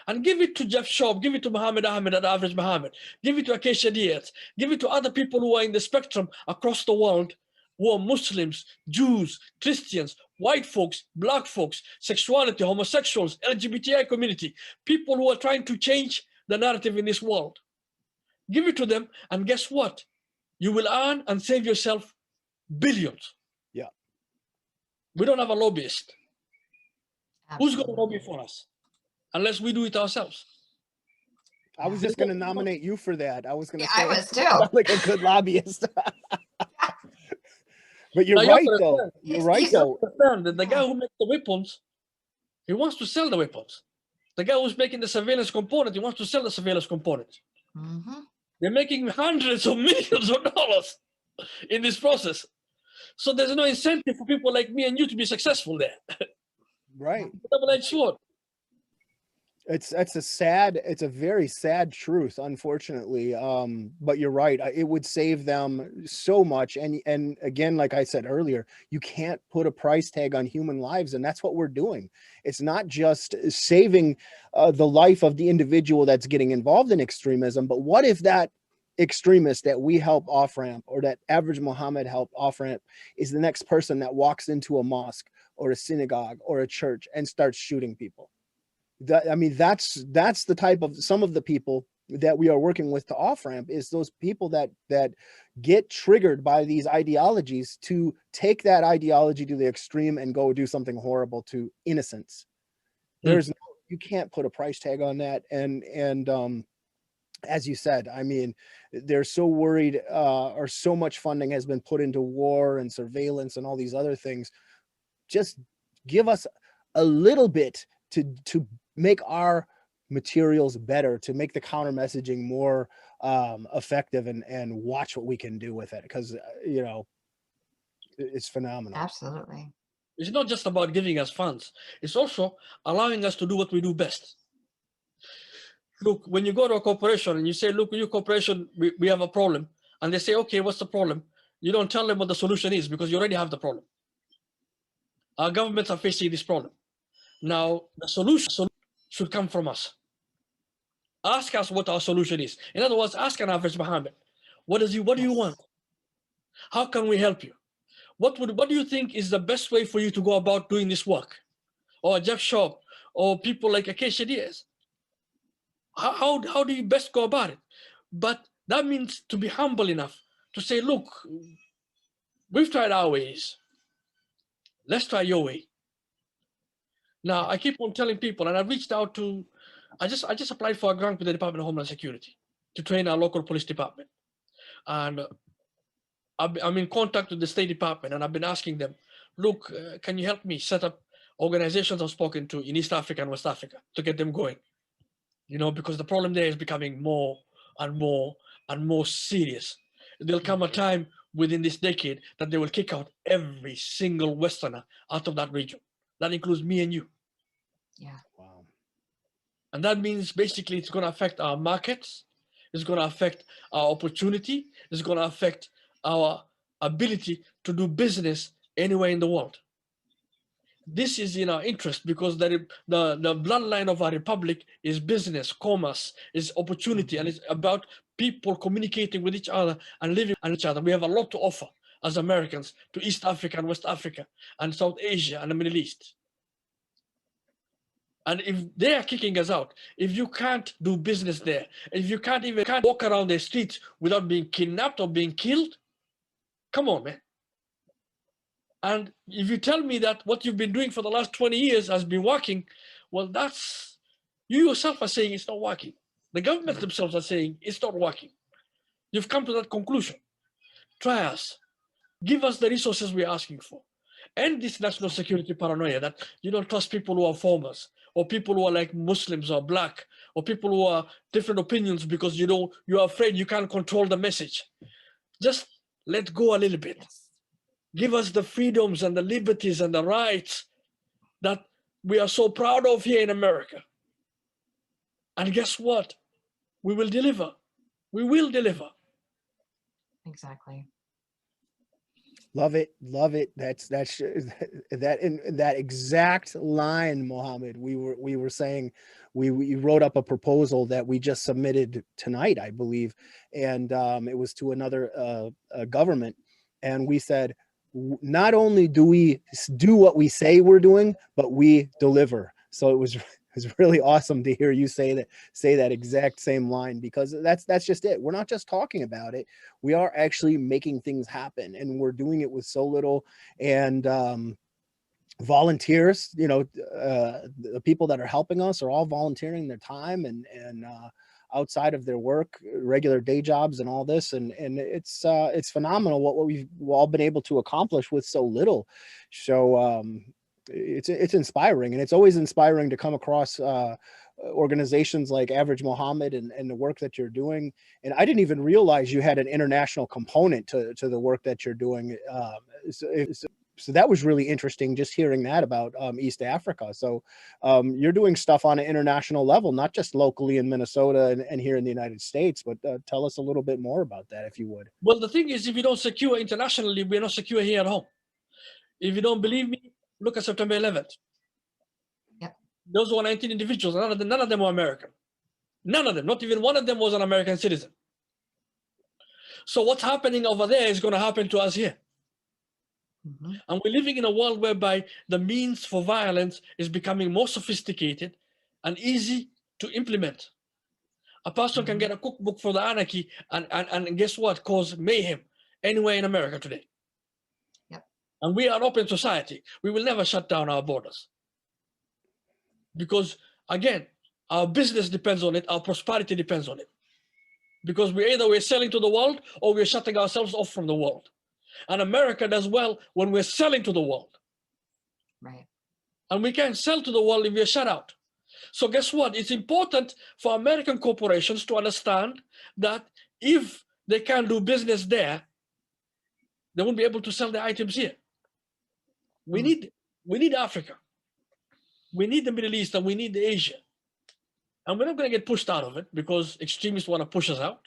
Speaker 2: And give it to Jeff Shop, give it to Mohamed Ahmed and Average Mohamed, give it to Acacia Diaz, give it to other people who are in the spectrum across the world, who are Muslims, Jews, Christians, white folks, black folks, sexuality, homosexuals, LGBTI community, people who are trying to change the narrative in this world. Give it to them, and guess what? You will earn and save yourself billions.
Speaker 1: Yeah.
Speaker 2: We don't have a lobbyist.
Speaker 3: Absolutely.
Speaker 2: Who's going to lobby for us? Unless we do it ourselves.
Speaker 1: I was just going to nominate you for that. I was going to
Speaker 3: Yeah,
Speaker 1: say,
Speaker 3: I was too.
Speaker 1: sound like a good lobbyist. But you're
Speaker 2: Now,
Speaker 1: right, though. You're right, though.
Speaker 2: Understand that the guy who makes the weapons, he wants to sell the weapons. The guy who's making the surveillance component, he wants to sell the surveillance component.
Speaker 3: Mm-hmm.
Speaker 2: They're making hundreds of millions of dollars in this process. So there's no incentive for people like me and you to be successful there.
Speaker 1: Right.
Speaker 2: Double-edged sword.
Speaker 1: It's a very sad truth, unfortunately. But you're right. It would save them so much. And again, like I said earlier, you can't put a price tag on human lives, and that's what we're doing. It's not just saving the life of the individual that's getting involved in extremism, but what if that extremist that we help off ramp, or that Average Mohammed helped off ramp, is the next person that walks into a mosque or a synagogue or a church and starts shooting people? That's the type of, some of the people that we are working with to off ramp, is those people that get triggered by these ideologies to take that ideology to the extreme and go do something horrible to innocents. There's you can't put a price tag on that. And as you said, I mean, they're so worried, or so much funding has been put into war and surveillance and all these other things. Just give us a little bit to make our materials better, to make the counter messaging more effective, and watch what we can do with it, because it's phenomenal.
Speaker 3: Absolutely.
Speaker 2: It's not just about giving us funds. It's also allowing us to do what we do best. Look, when you go to a corporation and you say, look, your corporation, we have a problem. And they say, okay, what's the problem? You don't tell them what the solution is, because you already have the problem. Our governments are facing this problem. Now, the solution should come from us. Ask us what our solution is. In other words, ask an Average Mohammed, what do you want? How can we help you? What do you think is the best way for you to go about doing this work? Or Jeff Shop, or people like Acacia Diaz? How do you best go about it? But that means to be humble enough to say, look, we've tried our ways. Let's try your way. Now, I keep on telling people, and I've reached out to, I just applied for a grant with the Department of Homeland Security to train our local police department. And I'm in contact with the State Department, and I've been asking them, look, can you help me set up organizations I've spoken to in East Africa and West Africa to get them going? Because the problem there is becoming more and more and more serious. There'll come a time within this decade that they will kick out every single Westerner out of that region. That includes me and you.
Speaker 3: Yeah.
Speaker 1: Wow.
Speaker 2: And that means basically it's going to affect our markets. It's going to affect our opportunity. It's going to affect our ability to do business anywhere in the world. This is in our interest because the bloodline of our republic is business, commerce, is opportunity, and it's about people communicating with each other and living with each other. We have a lot to offer as Americans to East Africa and West Africa and South Asia and the Middle East. And if they are kicking us out, if you can't do business there, if you can't walk around the streets without being kidnapped or being killed, come on, man. And if you tell me that what you've been doing for the last 20 years has been working, well, that's, you yourself are saying it's not working. The government themselves are saying it's not working. You've come to that conclusion. Try us. Give us the resources we're asking for. And this national security paranoia that you don't trust people who are foreigners or people who are like Muslims or black or people who are different opinions because you're afraid you can't control the message. Just let go a little bit.
Speaker 3: Yes.
Speaker 2: Give us the freedoms and the liberties and the rights that we are so proud of here in America. And guess what? We will deliver. We will deliver.
Speaker 3: Exactly.
Speaker 1: Love it, love it. That's that in that exact line, Mohammed. We were saying we wrote up a proposal that we just submitted tonight, I believe, and it was to another government, and we said, not only do we do what we say we're doing, but we deliver. So it was really awesome to hear you say that exact same line, because that's just it. We're not just talking about it. We are actually making things happen, and we're doing it with so little. And volunteers, the people that are helping us are all volunteering their time and outside of their work, regular day jobs and all this. And it's phenomenal what we've all been able to accomplish with so little. So it's inspiring, and it's always inspiring to come across organizations like Average Mohammed and the work that you're doing. And I didn't even realize you had an international component to the work that you're doing. So that was really interesting, just hearing that about East Africa. So you're doing stuff on an international level, not just locally in Minnesota and here in the United States, but tell us a little bit more about that, if you would.
Speaker 2: Well, the thing is, if you don't secure internationally, we're not secure here at home. If you don't believe me, look at September 11th.
Speaker 3: Yep.
Speaker 2: Those were 19 individuals. None of them were American. None of them. Not even one of them was an American citizen. So what's happening over there is going to happen to us here.
Speaker 3: Mm-hmm.
Speaker 2: And we're living in a world whereby the means for violence is becoming more sophisticated and easy to implement. A person can get a cookbook for the anarchy and guess what? Cause mayhem anywhere in America today.
Speaker 3: Yep.
Speaker 2: And we are an open society. We will never shut down our borders. Because again, our business depends on it, our prosperity depends on it. Because we're selling to the world or we're shutting ourselves off from the world. And America does well when we're selling to the world.
Speaker 3: Right.
Speaker 2: And we can't sell to the world if we're shut out. So guess what? It's important for American corporations to understand that if they can't do business there, they won't be able to sell their items here. We need Africa. We need the Middle East, and we need Asia. And we're not going to get pushed out of it because extremists want to push us out.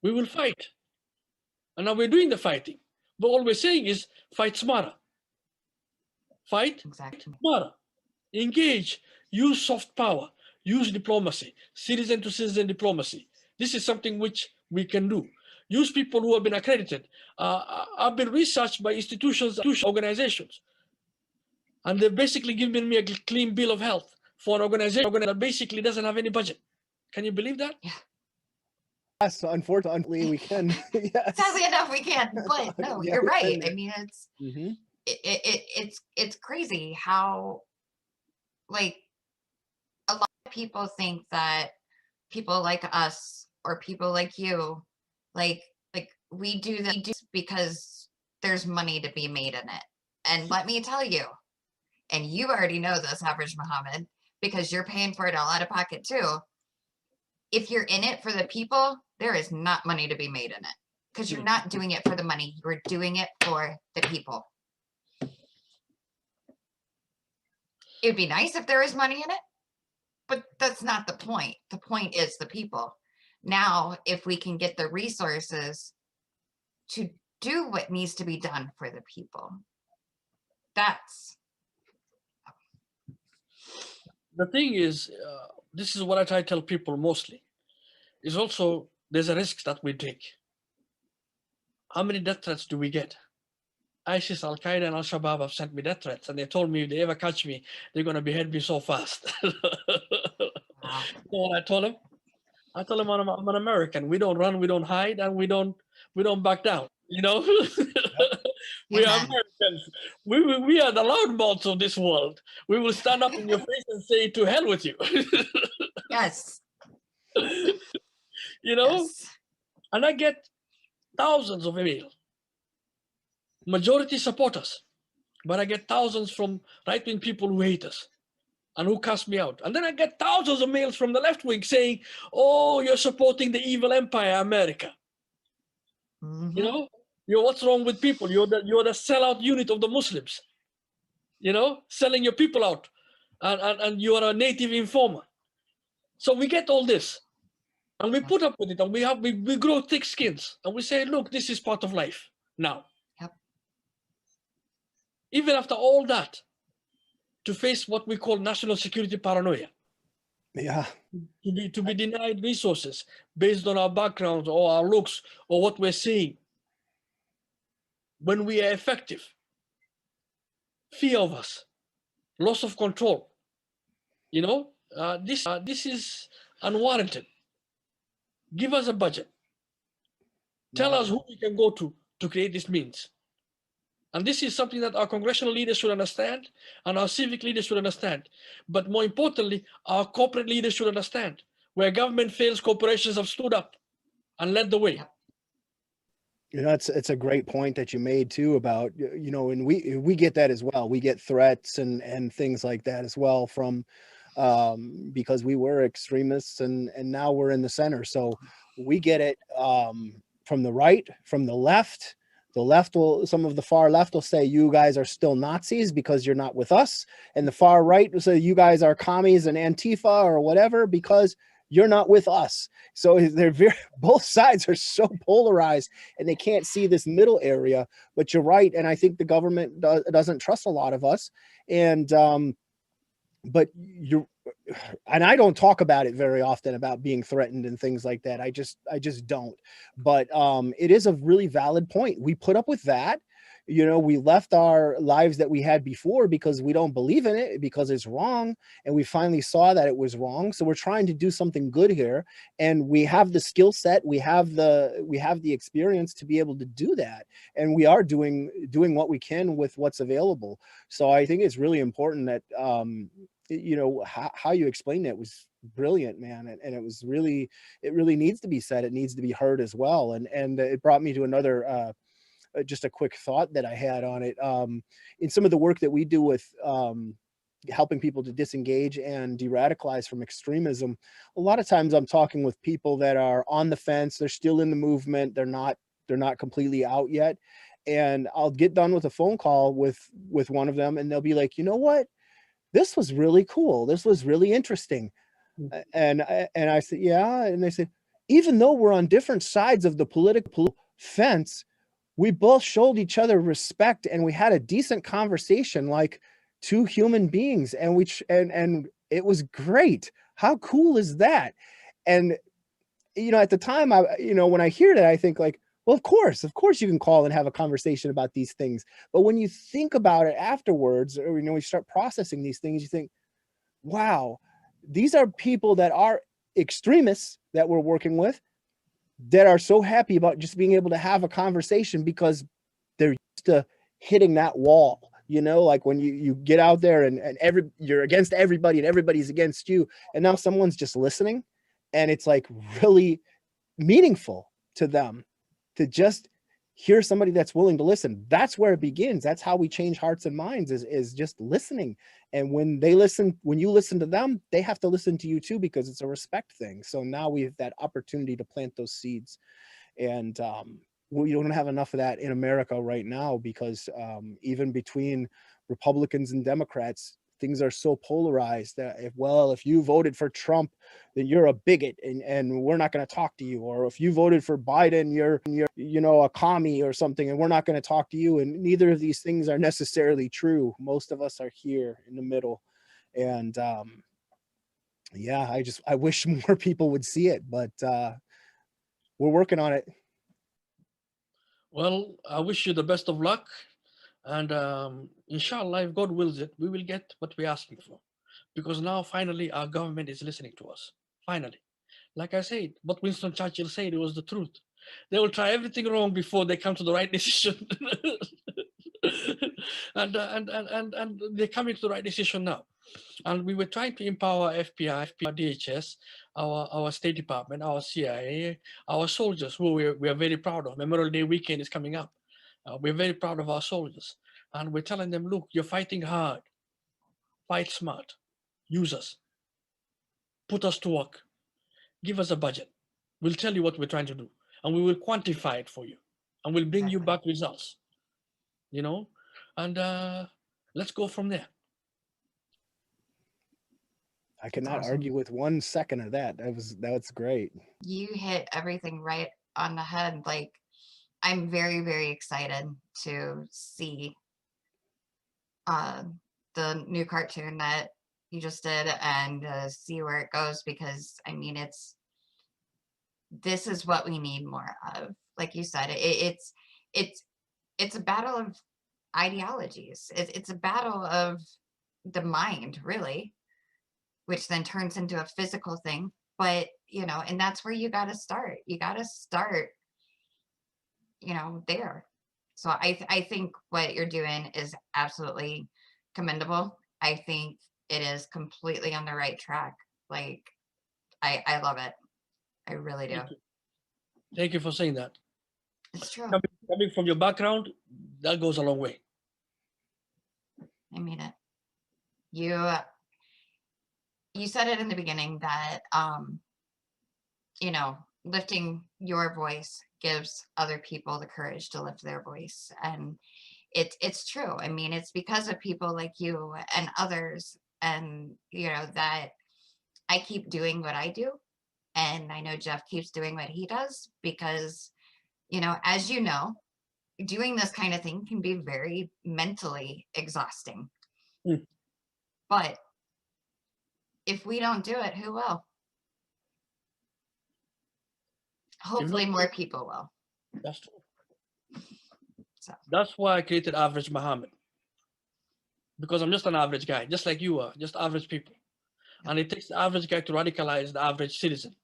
Speaker 2: We will fight. And now we're doing the fighting. But all we're saying is fight smarter. Fight smarter. Engage. Use soft power. Use diplomacy. Citizen to citizen diplomacy. This is something which we can do. Use people who have been accredited. I've been researched by institutions, organizations. And they've basically given me a clean bill of health for an organization that basically doesn't have any budget. Can you believe that?
Speaker 3: Yeah.
Speaker 1: Yes, unfortunately we can. Yes.
Speaker 3: Sadly enough, we can't. But no,
Speaker 1: Yeah,
Speaker 3: you're right.
Speaker 1: can.
Speaker 3: I mean, it's
Speaker 1: Mm-hmm.
Speaker 3: it's crazy how, like, a lot of people think that people like us or people like you, like we do this because there's money to be made in it. And let me tell you, and you already know this, Average Mohammed, because you're paying for it all out of pocket too. If you're in it for the people, there is not money to be made in it, because you're not doing it for the money. You're doing it for the people. It'd be nice if there is money in it, but that's not the point. The point is the people. Now, if we can get the resources to do what needs to be done for the people, that's
Speaker 2: The thing is, this is what I try to tell people mostly, is also there's a risk that we take. How many death threats do we get? ISIS, Al Qaeda, and Al Shabaab have sent me death threats, and they told me if they ever catch me, they're going to behead me so fast.
Speaker 3: wow.
Speaker 2: You know what I told them? I told them I'm an American. We don't run, we don't hide, and we don't back down. You know, we are
Speaker 3: Amen.
Speaker 2: Americans. We are the loudmouths of this world. We will stand up in your face and say, "To hell with you."
Speaker 3: Yes.
Speaker 2: You know,
Speaker 3: Yes.
Speaker 2: and I get thousands of emails. Majority support us, but I get thousands from right-wing people who hate us and who cast me out. And then I get thousands of mails from the left wing saying, "Oh, you're supporting the evil empire, America."
Speaker 3: Mhm.
Speaker 2: You know, what's wrong with people? You're the sellout unit of the Muslims. You know, selling your people out, and you are a native informer. So we get all this, and we put up with it, and we grow thick skins, and we say, "Look, this is part of life now."
Speaker 3: Yep.
Speaker 2: Even after all that, to face what we call national security paranoia,
Speaker 1: Yeah.
Speaker 2: to be denied resources based on our backgrounds or our looks or what we're seeing. When we are effective, fear of us, loss of control. You know, this is unwarranted. Give us a budget. Tell us who we can go to create these means. And this is something that our congressional leaders should understand and our civic leaders should understand. But more importantly, our corporate leaders should understand. Where government fails, corporations have stood up and led the way.
Speaker 3: Yep.
Speaker 1: You know, it's a great point that you made too about, you know, and we get that as well. We get threats and things like that as well from because we were extremists and now we're in the center. So we get it from the right, from the left. The left will, some of the far left will say you guys are still Nazis because you're not with us, and the far right will say you guys are commies and Antifa or whatever because you're not with us. So they're very, both sides are so polarized and they can't see this middle area. But you're right, and I think the government doesn't trust a lot of us. And but you're, and I don't talk about it very often about being threatened and things like that. I just don't. But it is a really valid point. We put up with that. You know, we left our lives that we had before because we don't believe in it, because it's wrong, and we finally saw that it was wrong. So we're trying to do something good here, and we have the skill set, we have the experience to be able to do that, and we are doing what we can with what's available. So I think it's really important that you know, how you explained it was brilliant, man, and it was really, it really needs to be said. It needs to be heard as well. And it brought me to another just a quick thought that I had on it. In some of the work that we do with helping people to disengage and de-radicalize from extremism, a lot of times I'm talking with people that are on the fence. They're still in the movement. They're not completely out yet. And I'll get done with a phone call with one of them, and they'll be like, you know what? This was really cool. This was really interesting. And I said, yeah. And they said, even though we're on different sides of the political fence, we both showed each other respect and we had a decent conversation like two human beings. And and it was great. How cool is that? And, you know, at the time, when I hear that, I think like, well, of course you can call and have a conversation about these things. But when you think about it afterwards, or, you know, you start processing these things, you think, wow, these are people that are extremists that we're working with that are so happy about just being able to have a conversation because they're used to hitting that wall. You know, like when you get out there and you're against everybody and everybody's against you. And now someone's just listening, and it's like really meaningful to them to just hear somebody that's willing to listen. That's where it begins. That's how we change hearts and minds, is just listening. And when you listen to them, they have to listen to you too, because it's a respect thing. So now we have that opportunity to plant those seeds. And we don't have enough of that in America right now, because even between Republicans and Democrats, things are so polarized that if you voted for Trump, then you're a bigot and we're not going to talk to you, or if you voted for Biden, you're a commie or something and we're not going to talk to you. And neither of these things are necessarily true. Most of us are here in the middle. And yeah, I wish more people would see it, but we're working on it.
Speaker 2: Well, I wish you the best of luck. And inshallah, if God wills it, we will get what we're asking for. Because now, finally, our government is listening to us. Finally. Like I said, what Winston Churchill said, it was the truth. They will try everything wrong before they come to the right decision. And they're coming to the right decision now. And we were trying to empower FPI, DHS, our State Department, our CIA, our soldiers, who we are very proud of. Memorial Day weekend is coming up. We're very proud of our soldiers. And we're telling them, look, you're fighting hard. Fight smart. Use us. Put us to work. Give us a budget. We'll tell you what we're trying to do. And we will quantify it for you. And we'll bring you
Speaker 3: Exactly.
Speaker 2: back results. And let's go from there.
Speaker 1: I cannot
Speaker 3: awesome.
Speaker 1: argue with 1 second of that. That's great.
Speaker 3: You hit everything right on the head. Like, I'm very, very excited to see the new cartoon that you just did and see where it goes, because I mean, this is what we need more of. Like you said, it's a battle of ideologies. It's a battle of the mind, really, which then turns into a physical thing. But and that's where you got to start. You got to start, there. So I think what you're doing is absolutely commendable. I think it is completely on the right track. Like, I love it. I really do.
Speaker 2: Thank you for saying that.
Speaker 3: It's true.
Speaker 2: Coming from your background, that goes a long way.
Speaker 3: I mean it. You said it in the beginning that lifting your voice gives other people the courage to lift their voice, and it's true. I mean, it's because of people like you and others, and that I keep doing what I do, and I know Jeff keeps doing what he does, because as doing this kind of thing can be very mentally exhausting. But if we don't do it, who will? Hopefully more people will.
Speaker 2: That's true.
Speaker 3: So
Speaker 2: that's why I created Average Mohamed, because I'm just an average guy, just like you are, just average people. And it takes the average guy to radicalize the average citizen.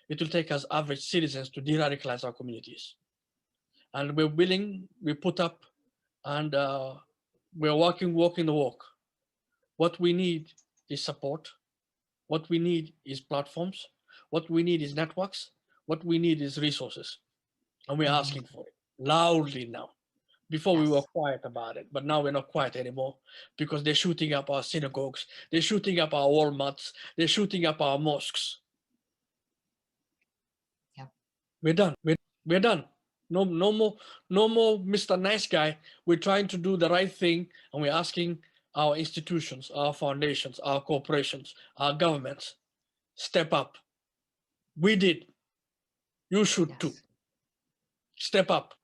Speaker 2: It will take us average citizens to de-radicalize our communities. And we're willing, we put up, and we're walking the walk. What we need is support. What we need is platforms. What we need is networks. What we need is resources. And we're asking for it loudly now. Before we were quiet about it, but now we're not quiet anymore, because they're shooting up our synagogues. They're shooting up our Walmarts. They're shooting up our mosques.
Speaker 3: Yeah.
Speaker 2: We're done. We're done. No more Mr. Nice Guy. We're trying to do the right thing, and we're asking our institutions, our foundations, our corporations, our governments, step up. We did. You should too. Step up.